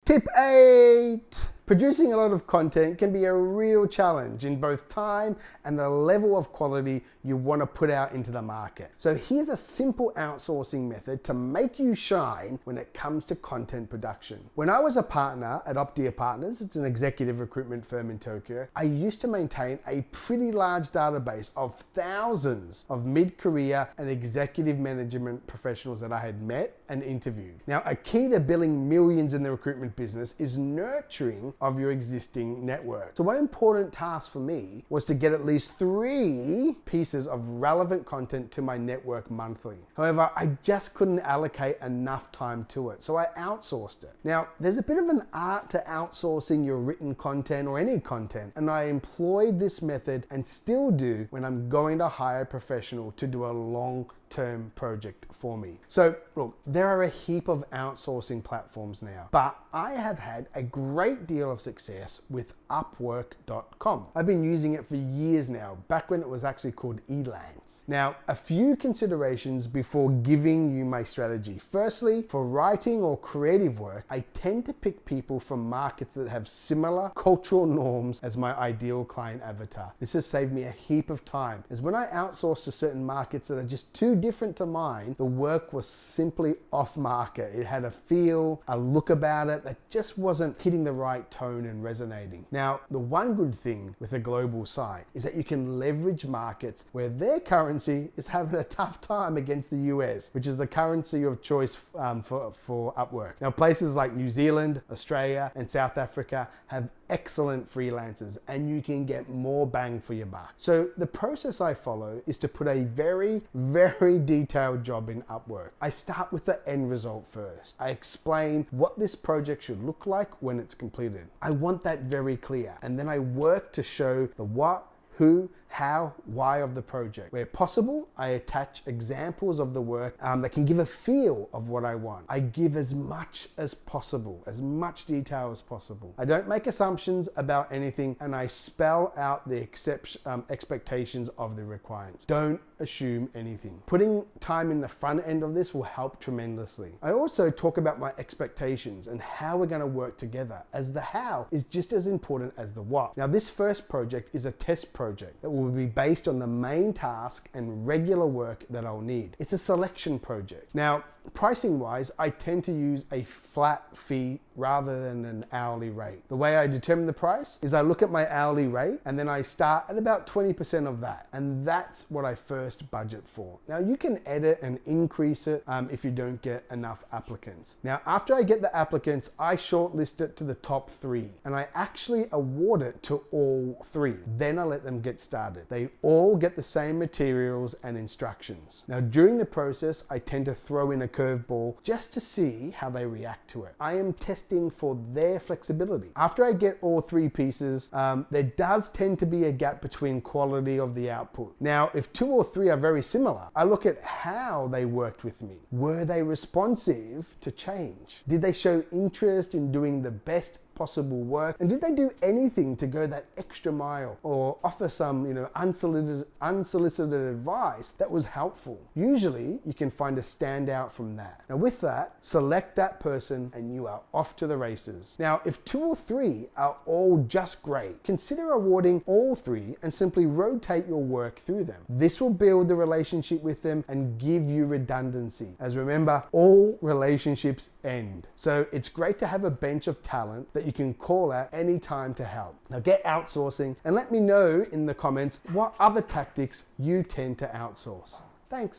Tip 8. Producing a lot of content can be a real challenge in both time and the level of quality you want to put out into the market. So here's a simple outsourcing method to make you shine when it comes to content production. When I was a partner at Opdia Partners, it's an executive recruitment firm in Tokyo, I used to maintain a pretty large database of thousands of mid-career and executive management professionals that I had met and interviewed. Now, a key to billing millions in the recruitment business is nurturing of your existing network. So one important task for me was to get at least 3 pieces of relevant content to my network monthly. However, I just couldn't allocate enough time to it, so I outsourced it. Now, there's a bit of an art to outsourcing your written content or any content, and I employed this method and still do when I'm going to hire a professional to do a long-term project for me. So look, there are a heap of outsourcing platforms now, but I have had a great deal of success with Upwork.com. I've been using it for years now, back when it was actually called Elance. Now, a few considerations before giving you my strategy. Firstly, for writing or creative work, I tend to pick people from markets that have similar cultural norms as my ideal client avatar. This has saved me a heap of time, as when I outsource to certain markets that are just too different to mine, the work was simply off market. It had a feel, a look about it that just wasn't hitting the right tone and resonating. Now, the one good thing with a global site is that you can leverage markets where their currency is having a tough time against the US, which is the currency of choice for Upwork. Now, places like New Zealand, Australia, and South Africa have excellent freelancers, and you can get more bang for your buck. So the process I follow is to put a very detailed job in Upwork. I start with the end result first. I explain what this project should look like when it's completed. I want that very clear, and then I work to show the what, who, how, why of the project. Where possible, I attach examples of the work that can give a feel of what I want. I give as much as possible, as much detail as possible. I don't make assumptions about anything, and I spell out the expectations of the requirements. Don't assume anything. Putting time in the front end of this will help tremendously. I also talk about my expectations and how we're going to work together, as the how is just as important as the what. Now, this first project is a test project that will be based on the main task and regular work that I'll need. It's a selection project. Now, pricing wise, I tend to use a flat fee rather than an hourly rate. The way I determine the price is I look at my hourly rate and then I start at about 20% of that. And that's what I first budget for. Now, you can edit and increase it if you don't get enough applicants. Now, after I get the applicants, I shortlist it to the top 3 and I actually award it to all 3. Then I let them get started. They all get the same materials and instructions. Now, during the process, I tend to throw in a curveball just to see how they react to it. I am testing for their flexibility. After I get all 3 pieces, there does tend to be a gap between quality of the output. Now, if 2 or 3 are very similar, I look at how they worked with me. Were they responsive to change? Did they show interest in doing the best possible work? And did they do anything to go that extra mile or offer some, unsolicited advice that was helpful? Usually you can find a standout from that. Now, with that, select that person and you are off to the races. Now, if 2 or 3 are all just great, consider awarding all 3 and simply rotate your work through them. This will build the relationship with them and give you redundancy. As remember, all relationships end. So it's great to have a bench of talent that you can call at any time to help. Now, get outsourcing and let me know in the comments what other tactics you tend to outsource. Thanks.